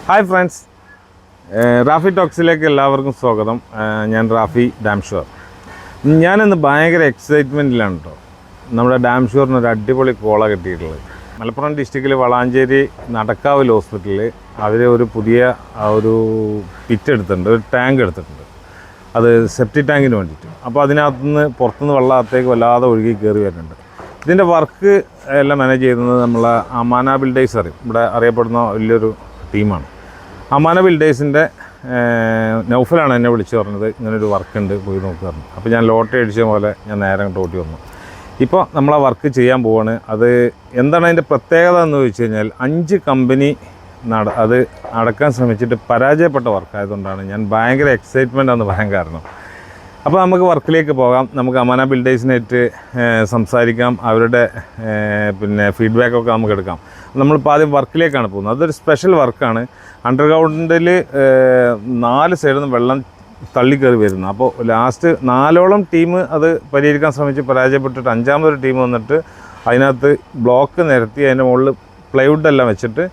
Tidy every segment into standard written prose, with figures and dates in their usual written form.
Hi friends, Rafi ടോക്സിലേക്ക് എല്ലാവർക്കും സ്വാഗതം. ഞാൻ റാഫി ഡാംഷുവർ. ഞാനിന്ന് ഭയങ്കര എക്സൈറ്റ്മെൻറ്റിലാണ് കേട്ടോ. നമ്മുടെ ഡാംഷുവറിന് ഒരു അടിപൊളി കോള കിട്ടിയിട്ടുള്ളത്. മലപ്പുറം ഡിസ്ട്രിക്റ്റിൽ വളാഞ്ചേരി നടക്കാവിൽ ഹോസ്പിറ്റലിൽ അവർ ഒരു പുതിയ ഒരു പിറ്റ് എടുത്തിട്ടുണ്ട്, ഒരു ടാങ്ക് എടുത്തിട്ടുണ്ട്. അത് സെപ്റ്റി ടാങ്കിന് വേണ്ടിയിട്ട്. അപ്പോൾ അതിനകത്തുനിന്ന് പുറത്തുനിന്ന് വെള്ളം അകത്തേക്ക് വല്ലാതെ ഒഴുകി കയറി വരുന്നുണ്ട്. ഇതിൻ്റെ വർക്ക് എല്ലാം മാനേജ് ചെയ്യുന്നത് നമ്മളെ അമാന ബിൽഡേഴ്സ് ഇവിടെ അറിയപ്പെടുന്ന വലിയൊരു ടീമാണ്. അമാന ബിൽഡേഴ്സിൻ്റെ നൗഫലാണ് എന്നെ വിളിച്ച് പറഞ്ഞത് ഇങ്ങനൊരു വർക്കുണ്ട്, പോയി നോക്കാറുണ്ട്. അപ്പോൾ ഞാൻ ലോട്ടറി അടിച്ച പോലെ ഞാൻ നേരെ അങ്ങോട്ട് ഓട്ടി വന്നു. ഇപ്പോൾ നമ്മളാ വർക്ക് ചെയ്യാൻ പോവാണ്. അത് എന്താണ് അതിൻ്റെ പ്രത്യേകത എന്ന് ചോദിച്ചു കഴിഞ്ഞാൽ 5 കമ്പനി അത് അടക്കാൻ ശ്രമിച്ചിട്ട് പരാജയപ്പെട്ട വർക്കായതുകൊണ്ടാണ് ഞാൻ ഭയങ്കര എക്സൈറ്റ്മെൻ്റ് ആണെന്ന് പറയാൻ കാരണം. അപ്പോൾ നമുക്ക് വർക്കിലേക്ക് പോകാം. നമുക്ക് അമാന ബിൽഡേഴ്സിനായിട്ട് സംസാരിക്കാം. അവരുടെ ഫീഡ്ബാക്കൊക്കെ നമുക്ക് എടുക്കാം. നമ്മളിപ്പോൾ ആദ്യം വർക്കിലേക്കാണ് പോകുന്നത്. അതൊരു സ്പെഷ്യൽ വർക്കാണ്. അണ്ടർഗ്രൗണ്ടിൽ 4 സൈഡിൽ നിന്ന് വെള്ളം തള്ളിക്കയറി വരുന്നു. അപ്പോൾ ലാസ്റ്റ് 4ഓളം ടീം അത് പരിഹരിക്കാൻ ശ്രമിച്ച് പരാജയപ്പെട്ടിട്ട് 5ാമതൊരു ടീം വന്നിട്ട് അതിനകത്ത് ബ്ലോക്ക് നിരത്തി അതിൻ്റെ മുകളിൽ പ്ലൈവുഡെല്ലാം വെച്ചിട്ട്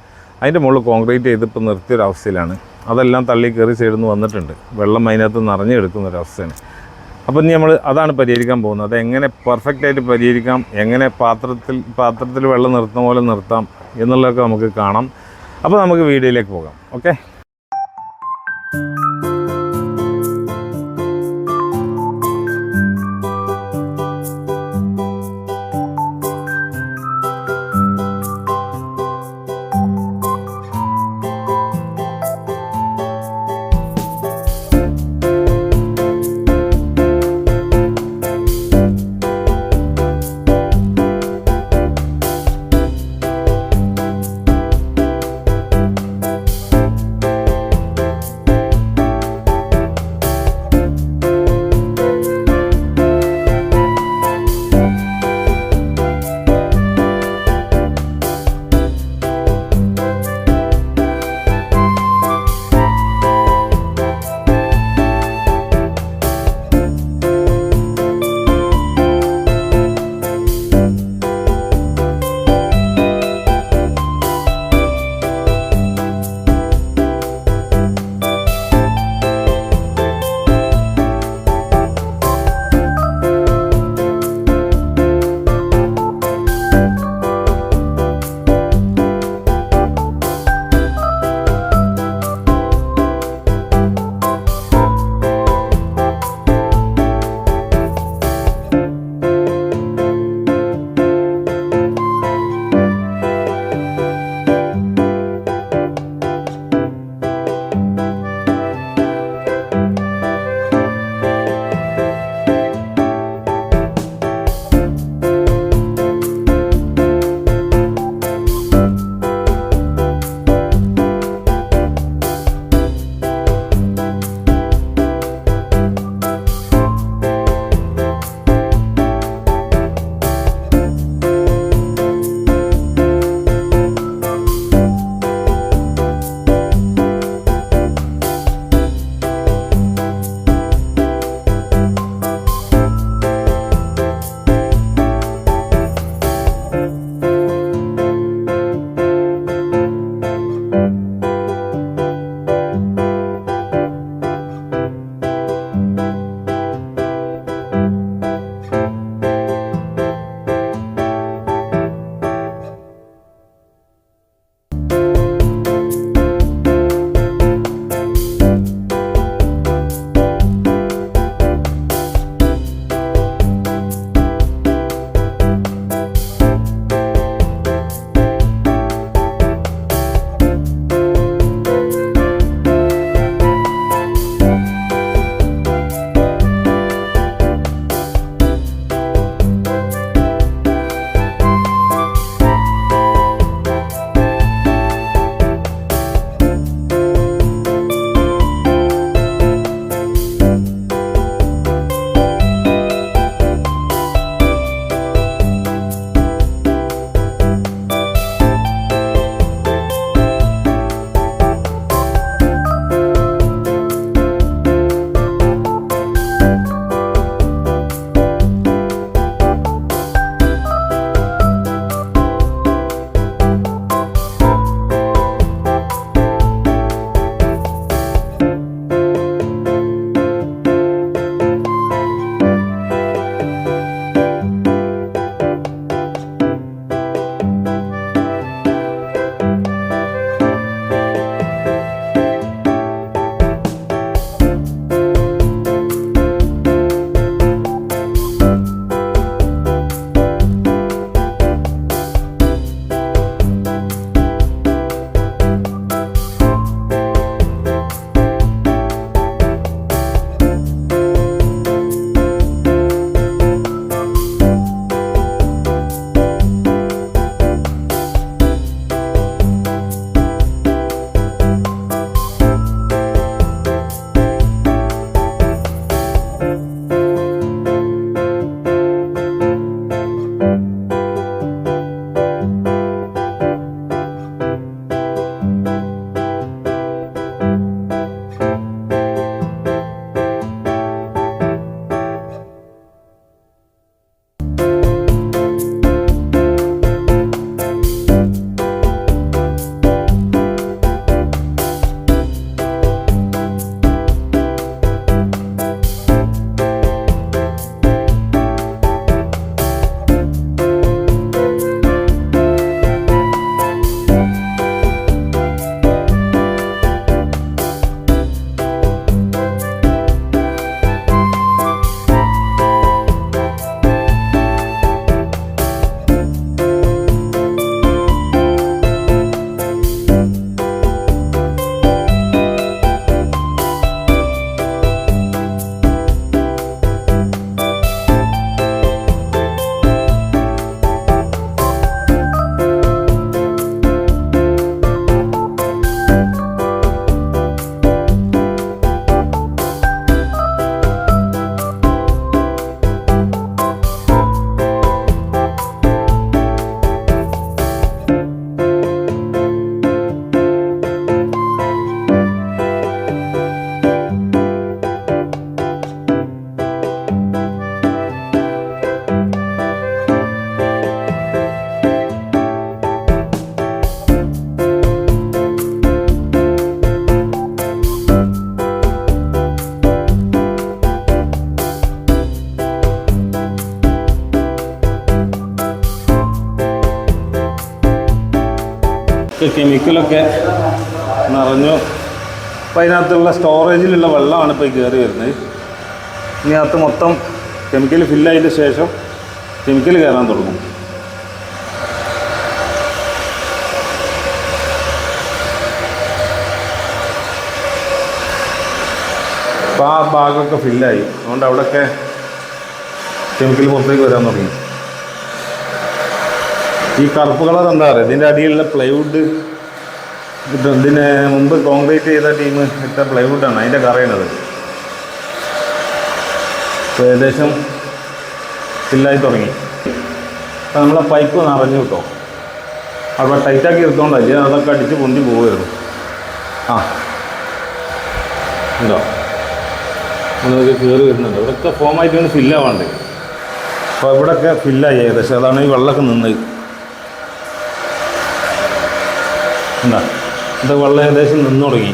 അതിൻ്റെ മുകളിൽ കോൺക്രീറ്റ് ചെയ്ത് ഇപ്പോൾ നിർത്തിയൊരവസ്ഥയിലാണ്. അതെല്ലാം തള്ളിക്കയറി സൈഡിൽ നിന്ന് വന്നിട്ടുണ്ട്. വെള്ളം അതിനകത്ത് നിറഞ്ഞെടുക്കുന്നൊരവസ്ഥയാണ്. അപ്പോൾ ഇനി നമ്മൾ അതാണ് പരിഹരിക്കാൻ പോകുന്നത്. അതെങ്ങനെ പെർഫെക്റ്റായിട്ട് പരിഹരിക്കാം, എങ്ങനെ പാത്രത്തിൽ വെള്ളം നിർത്തുന്ന പോലെ നിർത്താം എന്നുള്ളതൊക്കെ നമുക്ക് കാണാം. അപ്പോൾ നമുക്ക് വീഡിയോയിലേക്ക് പോകാം. ഓക്കെ. ടാങ്കിലൊക്കെ നിറഞ്ഞു. അപ്പം അതിനകത്തുള്ള സ്റ്റോറേജിലുള്ള വെള്ളമാണ് ഇപ്പോൾ ഈ കയറി വരുന്നത്. ഇതിനകത്ത് മൊത്തം കെമിക്കൽ ഫില്ലായതിന് ശേഷം കെമിക്കൽ കയറാൻ തുടങ്ങും. അപ്പോൾ ആ ഭാഗമൊക്കെ ഫില്ലായി. അതുകൊണ്ട് അവിടെയൊക്കെ കെമിക്കൽ പുറത്തേക്ക് വരാൻ തുടങ്ങി. ഈ കറുപ്പ് കളർ എന്താ പറയുക, ഇതിൻ്റെ അടിയിലുള്ള പ്ലൈവുഡ്, ഇതിന് മുമ്പ് കോൺക്രീറ്റ് ചെയ്ത ടീം ഇട്ട പ്ലൈവുഡാണ് അതിൻ്റെ കറയണത്. അപ്പോൾ ഏകദേശം ഫില്ലായി തുടങ്ങി. അപ്പോൾ നമ്മളെ പൈപ്പ് നിറഞ്ഞു കിട്ടോ. അവിടെ ടൈറ്റാക്കി എടുത്തോണ്ടല്ലേ അതൊക്കെ അടിച്ച് പൊന്തി പോകുമായിരുന്നു. ആ ഉണ്ടോ, അതൊക്കെ കയറി വരുന്നുണ്ട്. ഇവിടെയൊക്കെ ഫോമായിട്ട് വേണം ഫില്ലാവാണ്ട്. അപ്പോൾ ഇവിടെയൊക്കെ ഫില്ലായി ഏകദേശം. അതാണ് ഈ വെള്ളമൊക്കെ നിന്നത്. എന്താ ഇത് വെള്ളം ഏകദേശം നിന്നു തുടങ്ങി.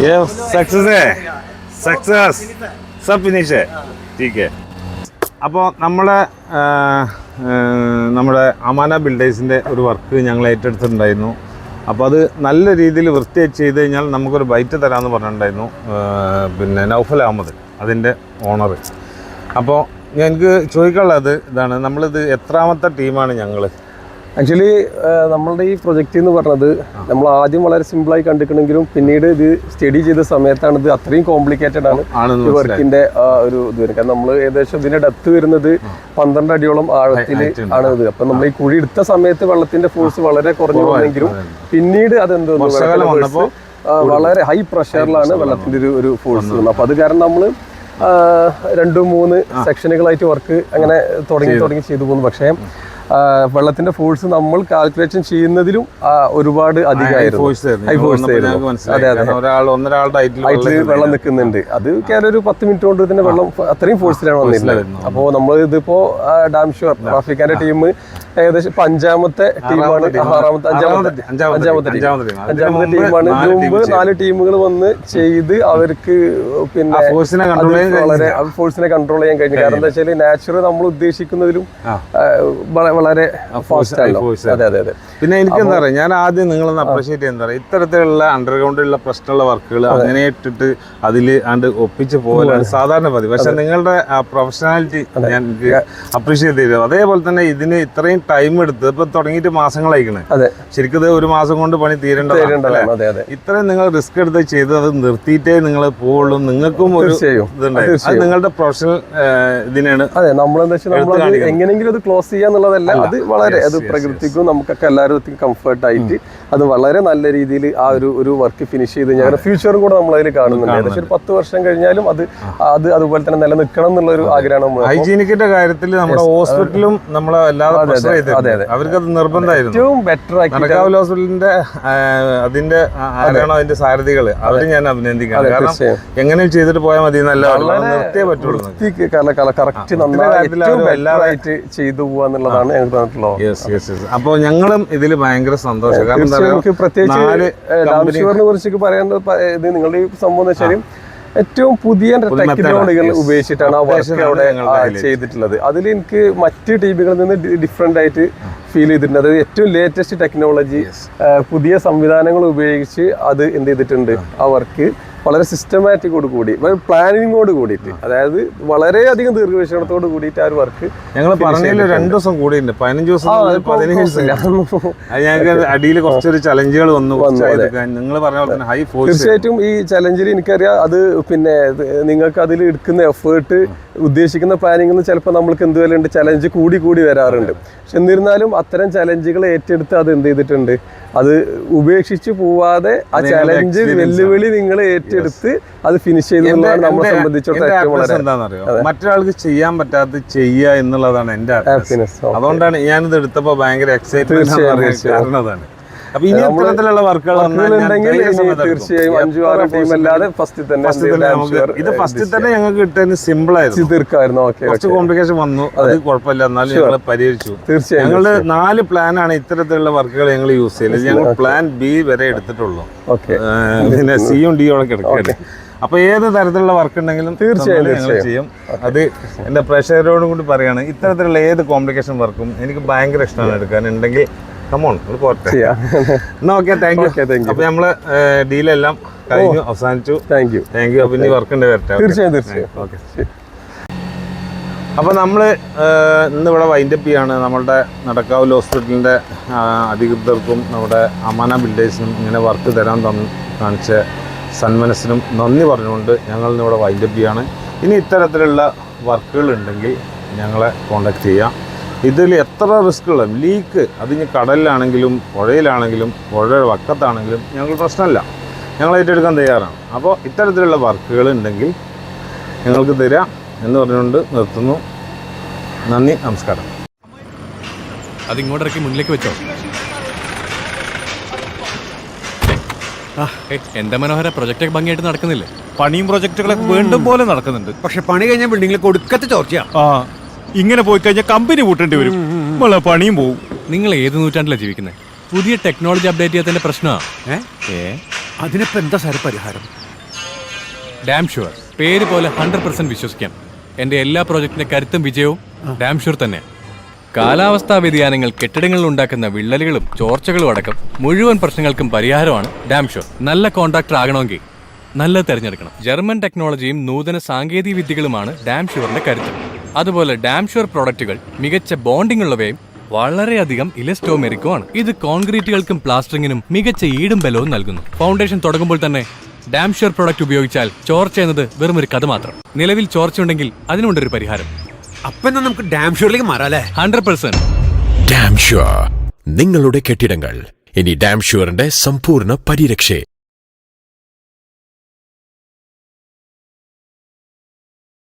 ये सक्सेस है, सक्सेस सब फिनिश है, ठीक है. അപ്പോൾ നമ്മുടെ അമാന ബിൽഡേഴ്സിൻ്റെ ഒരു വർക്ക് ഞങ്ങൾ ഏറ്റെടുത്തിട്ടുണ്ടായിരുന്നു. അപ്പോൾ അത് നല്ല രീതിയിൽ വൃത്തിയായി ചെയ്ത് കഴിഞ്ഞാൽ നമുക്കൊരു ബൈറ്റ് തരാമെന്ന് പറഞ്ഞിട്ടുണ്ടായിരുന്നു പിന്നെ നൗഫൽ അഹമ്മദ്, അതിൻ്റെ ഓണർ. അപ്പോൾ ഞങ്ങൾക്ക് ചോദിക്കാനുള്ളത് ഇതാണ്, നമ്മളിത് എത്രാമത്തെ ടീമാണ് ഞങ്ങൾ? ആക്ച്വലി നമ്മളുടെ ഈ പ്രൊജക്റ്റ് എന്ന് പറഞ്ഞത് നമ്മൾ ആദ്യം വളരെ സിമ്പിളായി കണ്ടിട്ടുണ്ടെങ്കിലും പിന്നീട് ഇത് സ്റ്റഡി ചെയ്ത സമയത്താണ് ഇത് അത്രയും കോംപ്ലിക്കേറ്റഡ് ആണ് ഈ വർക്കിന്റെ ഒരു ഇത് വരുന്നത്. കാരണം നമ്മൾ ഏകദേശം ഇതിന്റെ ഡെപ്ത് വരുന്നത് 12 അടിയോളം ആഴത്തിൽ ആണ് ഇത്. അപ്പൊ നമ്മൾ ഈ കുഴി എടുത്ത സമയത്ത് വെള്ളത്തിന്റെ ഫോഴ്സ് വളരെ കുറഞ്ഞു വന്നെങ്കിലും പിന്നീട് അതെന്തോ വളരെ ഹൈ പ്രഷറിലാണ് വെള്ളത്തിന്റെ ഒരു ഫോഴ്സ് വരുന്നത്. അപ്പൊ അത് കാരണം നമ്മൾ 2-3 സെക്ഷനുകളായിട്ട് വർക്ക് അങ്ങനെ തുടങ്ങി ചെയ്തു പോകുന്നു. പക്ഷേ വെള്ളത്തിന്റെ ഫോഴ്സ് നമ്മൾ കാൽക്കുലേഷൻ ചെയ്യുന്നതിലും ഒരുപാട് അധികമായിരുന്നു. ഹൈ ഫോഴ്സ് ആയിരുന്നു. അതെ അതെ, ഹൈറ്റിൽ വെള്ളം നിൽക്കുന്നുണ്ട്. അത് കേവലം ഒരു 10 മിനിറ്റ് കൊണ്ട് തന്നെ വെള്ളം അത്രയും ഫോഴ്സിലാണ് വന്നിരുന്നത്. അപ്പോൾ നമ്മൾ ഇതിപ്പോ ഡാം ഷുവർ റാഫിക്കാന്റെ ടീം ഏകദേശം 5ാമത്തെ ടീമാണ്, അഞ്ചാമത്തെ ടീമാണ്. ഇതിനു മുമ്പ് 4 ടീമുകൾ വന്ന് ചെയ്ത് അവർക്ക് പിന്നെ വളരെ ഫോഴ്സിനെ കൺട്രോൾ ചെയ്യാൻ കഴിഞ്ഞു. കാരണം എന്താ വെച്ചാൽ നാച്ചുറൽ നമ്മൾ ഉദ്ദേശിക്കുന്നതിലും വളരെ ഫാസ്റ്റ് ആണല്ലോ. അതെ അതെ അതെ. പിന്നെ എനിക്ക് എന്താ പറയുക, ഞാൻ ആദ്യം നിങ്ങളൊന്ന് അപ്രീഷിയേറ്റ് ചെയ്യുന്ന പറയാം, ഇത്തരത്തിലുള്ള അണ്ടർഗ്രൗണ്ടിലുള്ള പ്രശ്നമുള്ള വർക്കുകൾ അങ്ങനെ ഇട്ടിട്ട് അതിൽ ആണ്ട് ഒപ്പിച്ച് പോകലാണ് സാധാരണ പതിവ്. പക്ഷെ നിങ്ങളുടെ ആ പ്രൊഫഷണാലിറ്റി ഞാൻ അപ്രീഷിയേറ്റ് ചെയ്തു. അതേപോലെ തന്നെ ഇതിന് ഇത്രയും ടൈം എടുത്ത് ഇപ്പൊ തുടങ്ങിയിട്ട് മാസങ്ങളായിക്കണേ. ശരിക്കും ഇത് 1 മാസം കൊണ്ട് പണി തീരേണ്ടതാണ്. ഇത്രയും നിങ്ങൾ റിസ്ക് എടുത്ത് ചെയ്ത് അത് നിർത്തിയിട്ടേ നിങ്ങൾ പോവുള്ളൂ. നിങ്ങൾക്കും ഒരു ഇതുണ്ടായി. അത് നിങ്ങളുടെ പ്രൊഫഷണൽ ഇതിനാണ്. അതെ, നമ്മളെന്താ വെച്ചാൽ എങ്ങനെയെങ്കിലും അത് ക്ലോസ് ചെയ്യാന്നുള്ളതല്ല. അത് വളരെ അത് പ്രകൃതിക്കും നമുക്കൊക്കെ എല്ലാവരും കംഫർട്ട് ആയിട്ട് അത് വളരെ നല്ല രീതിയിൽ ആ ഒരു വർക്ക് ഫിനിഷ് ചെയ്ത് കഴിഞ്ഞാൽ ഫ്യൂച്ചറും കൂടെ നമ്മൾ അതിൽ കാണുന്നുണ്ട്. ഏകദേശം ഒരു 10 വർഷം കഴിഞ്ഞാലും അത് അതുപോലെ തന്നെ നിലനിൽക്കണം എന്നുള്ള ഒരു ആഗ്രഹമാണ്. ഹൈജീനിക്കിന്റെ കാര്യത്തിൽ നമ്മുടെ ഹോസ്പിറ്റലും നമ്മളെ അവർക്കത് നിർബന്ധമായിരുന്നു. ഏറ്റവും ബെറ്റർ ആക്കി ഹോസ്പിറ്റലിന്റെ അതിന്റെ സാരഥികൾ അവര് ഞാൻ അഭിനന്ദിക്കാം. കാരണം എങ്ങനെ ചെയ്തിട്ട് പോയാൽ മതി എന്നല്ല, നിർത്തിയേ പറ്റുള്ളൂ. കറക്റ്റ് നന്നായിട്ട് ചെയ്തു പോവാന്നുള്ളതാണ് ഞങ്ങൾക്ക് തോന്നിട്ടുള്ളത്. അപ്പൊ ഞങ്ങളും ഇതിൽ ഭയങ്കര സന്തോഷം. കാരണം പ്രത്യേകിച്ച് ഡാം ഷുവറിനെ കുറിച്ച് പറയാനുള്ളത് നിങ്ങളുടെ ഈ സംഭവം എന്ന് വെച്ചാൽ ഏറ്റവും പുതിയ ടെക്നോളജികൾ ഉപയോഗിച്ചിട്ടാണ് ആ വർക്ക് അവിടെ ചെയ്തിട്ടുള്ളത്. അതിൽ എനിക്ക് മറ്റ് ടീമുകളിൽ നിന്ന് ഡിഫറെന്റ് ആയിട്ട് ഫീൽ ചെയ്തിട്ടുണ്ട്. അത് ഏറ്റവും ലേറ്റസ്റ്റ് ടെക്നോളജി, പുതിയ സംവിധാനങ്ങൾ ഉപയോഗിച്ച് അത് എന്ത് ചെയ്തിട്ടുണ്ട്, ആ വർക്ക് വളരെ സിസ്റ്റമാറ്റിക്കോട് കൂടി പ്ലാനിങ്ങോട് കൂടിയിട്ട്, അതായത് വളരെയധികം ദീർഘവീക്ഷണത്തോട് കൂടിയിട്ട് ആ ഒരു വർക്ക് ഞങ്ങൾ പറഞ്ഞതിൽ 2 ദിവസം കൂടിയുണ്ട്. 15 ദിവസം 15 ദിവസം ഞങ്ങൾക്ക് അടിയിൽ കുറച്ചൊരു ചലഞ്ചുകൾ വന്നു. നിങ്ങൾ പറഞ്ഞ ഹൈ ഫോഴ്സ്. തീർച്ചയായിട്ടും ഈ ചലഞ്ചിൽ എനിക്കറിയാം അത് പിന്നെ നിങ്ങൾക്ക് അതിൽ എടുക്കുന്ന എഫേർട്ട്, ഉദ്ദേശിക്കുന്ന പ്ലാനിംഗ് ചിലപ്പോൾ നമ്മൾക്ക് എന്തുവല്ലുണ്ട് ചലഞ്ച് കൂടി വരാറുണ്ട്. പക്ഷെ എന്നിരുന്നാലും അത്തരം ചലഞ്ചുകൾ ഏറ്റെടുത്ത് അത് എന്ത് ചെയ്തിട്ടുണ്ട്, അത് ഉപേക്ഷിച്ച് പോവാതെ ആ ചലഞ്ച് വെല്ലുവിളി നിങ്ങൾ ഏറ്റെടുത്ത് അത് ഫിനിഷ് ചെയ്തതാണ് നമ്മളെ സംബന്ധിച്ചിടത്തോളം എന്താണെന്നറിയോ, മറ്റൊരാൾക്ക് ചെയ്യാൻ പറ്റാത്ത ചെയ്യുക എന്നുള്ളതാണ് എന്റെ ഹാപ്പിനെസ്. അതുകൊണ്ടാണ് ഞാനിത് എടുത്തപ്പോ ഭയങ്കര എക്സൈറ്റ്മെന്റ്. കാരണം അതാണ്. അപ്പൊ ഇനി ഇത്തരത്തിലുള്ള വർക്കുകൾ തീർച്ചയായും 5-6 ടീം അല്ലാതെ ഫസ്റ്റ് തന്നെ ഇത് ഫസ്റ്റിൽ തന്നെ ഞങ്ങൾക്ക് കിട്ടാൻ സിമ്പിൾ ആയിരുന്നു, തീർക്കായിരുന്നു. കുറച്ച് കോംപ്ലിക്കേഷൻ വന്നു, അത് കുഴപ്പമില്ല, എന്നാലും ഞങ്ങൾ പരിഹരിച്ചു. തീർച്ചയായും ഞങ്ങള് 4 പ്ലാനാണ് ഇത്തരത്തിലുള്ള വർക്കുകൾ ഞങ്ങൾ യൂസ് ചെയ്യുന്നത്. ഞങ്ങൾ പ്ലാൻ B വരെ എടുത്തിട്ടുള്ളൂ. പിന്നെ C-യും D-യും ഒക്കെ എടുക്കുകയാണ്. അപ്പൊ ഏത് തരത്തിലുള്ള വർക്ക് ഉണ്ടെങ്കിലും തീർച്ചയായും ഞങ്ങൾ ചെയ്യും. അത് എന്റെ പ്രേക്ഷകരോടും കൂടി പറയാണ്, ഇത്തരത്തിലുള്ള ഏത് കോംപ്ലിക്കേഷൻ വർക്കും എനിക്ക് ഭയങ്കര ഇഷ്ടമാണ് എടുക്കാനുണ്ടെങ്കിൽ പോട്ടെ. എന്നാ ഓക്കെ, താങ്ക് യു. അപ്പൊ നമ്മള് ഡീലെല്ലാം കഴിഞ്ഞു, അവസാനിച്ചു. Thank you. അപ്പൊ ഇനി വർക്കിന്റെ വരട്ടെ. തീർച്ചയായും. ഓക്കെ. അപ്പൊ നമ്മള് ഇന്നിവിടെ വൈൻഡപ്പ് ചെയ്യാണ്. നമ്മളുടെ നടക്കാവിൽ ഹോസ്പിറ്റലിന്റെ അധികൃതർക്കും നമ്മുടെ അമാന ബിൽഡേഴ്സിനും ഇങ്ങനെ വർക്ക് തരാൻ കാണിച്ച സന്മനസ്സിനും നന്ദി പറഞ്ഞുകൊണ്ട് ഞങ്ങൾ ഇന്നിവിടെ വൈൻഡപ്പ് ചെയ്യാണ്. ഇനി ഇത്തരത്തിലുള്ള വർക്കുകൾ ഉണ്ടെങ്കിൽ ഞങ്ങളെ കോണ്ടാക്ട് ചെയ്യാം. ഇതിൽ എത്ര റിസ്ക്കുള്ള ലീക്ക്, അതിന് കടലിലാണെങ്കിലും പുഴയിലാണെങ്കിലും പുഴയുടെ വക്കത്താണെങ്കിലും ഞങ്ങൾ പ്രശ്നമില്ല, ഞങ്ങൾ ഏറ്റെടുക്കാൻ തയ്യാറാണ്. അപ്പോൾ ഇത്തരത്തിലുള്ള വർക്കുകൾ ഉണ്ടെങ്കിൽ ഞങ്ങൾക്ക് തരാം എന്ന് പറഞ്ഞുകൊണ്ട് നിർത്തുന്നു. നന്ദി, നമസ്കാരം. അതിങ്ങോട്ടിറക്കി മുന്നിലേക്ക് വെച്ചോ. എന്താ മനോഹര, പ്രൊജക്റ്റ് ഭംഗിയായിട്ട് നടക്കുന്നില്ലേ? പണിയും പ്രൊജക്ടുകളൊക്കെ വീണ്ടും പോലെ നടക്കുന്നുണ്ട്. പക്ഷെ പണി കഴിഞ്ഞ ബിൽഡിംഗിലേക്ക് ഒടുക്കത്തെ ചോർച്ചയാ. ഇങ്ങനെ പോയി കഴിഞ്ഞാൽ കമ്പനി കൂട്ടേണ്ടി വരും, പണിയും പോവും. നിങ്ങൾ ഏത് നൂറ്റാണ്ടിലാണ് ജീവിക്കുന്നത്? പുതിയ ടെക്നോളജി അപ്ഡേറ്റ് ചെയ്യാത്തതിന്റെ പ്രശ്നമാണ്. അതിനിപ്പോ എന്താ സാർ പരിഹാരം? ഡാം ഷുവർ പേര് പോലെ 100% വിശ്വസിക്കാം. എന്റെ എല്ലാ പ്രോജക്റ്റിന്റെ കരുത്തും വിജയവും ഡാം ഷുവർ തന്നെ. കാലാവസ്ഥാ വ്യതിയാനങ്ങൾ കെട്ടിടങ്ങളിൽ ഉണ്ടാക്കുന്ന വിള്ളലുകളും ചോർച്ചകളും അടക്കം മുഴുവൻ പ്രശ്നങ്ങൾക്കും പരിഹാരമാണ് ഡാം ഷുവർ. നല്ല കോൺട്രാക്ടർ ആകണമെങ്കിൽ നല്ലത് തിരഞ്ഞെടുക്കണം. ജർമ്മൻ ടെക്നോളജിയും നൂതന സാങ്കേതിക വിദ്യകളുമാണ് ഡാം ഷുവറിന്റെ കരുത്ത്. അതുപോലെ ഡാം ഷുവർ പ്രോഡക്റ്റുകൾ മികച്ച ബോണ്ടിംഗ് ഉള്ളവയും വളരെയധികം ഇലസ്റ്റോമെറിക്കുമാണ്. ഇത് കോൺക്രീറ്റുകൾക്കും പ്ലാസ്റ്ററിങ്ങിനും മികച്ച ഈടും ബലവും നൽകുന്നു. ഫൗണ്ടേഷൻ തുടങ്ങുമ്പോൾ തന്നെ ഡാം ഷുവർ പ്രോഡക്റ്റ് ഉപയോഗിച്ചാൽ ചോർച്ച എന്നത് വെറും ഒരു കഥ മാത്രം. നിലവിൽ ചോർച്ചയുണ്ടെങ്കിൽ അതിനുണ്ടൊരു പരിഹാരം. അപ്പൊ നമുക്ക് ഡാം ഷുവറിലേക്ക് മാറാല്ലേ? 100%. ഡാം ഷുവർ, നിങ്ങളുടെ കെട്ടിടങ്ങൾ ഇനി ഡാം ഷുവറിന്റെ സമ്പൂർണ്ണ പരിരക്ഷ.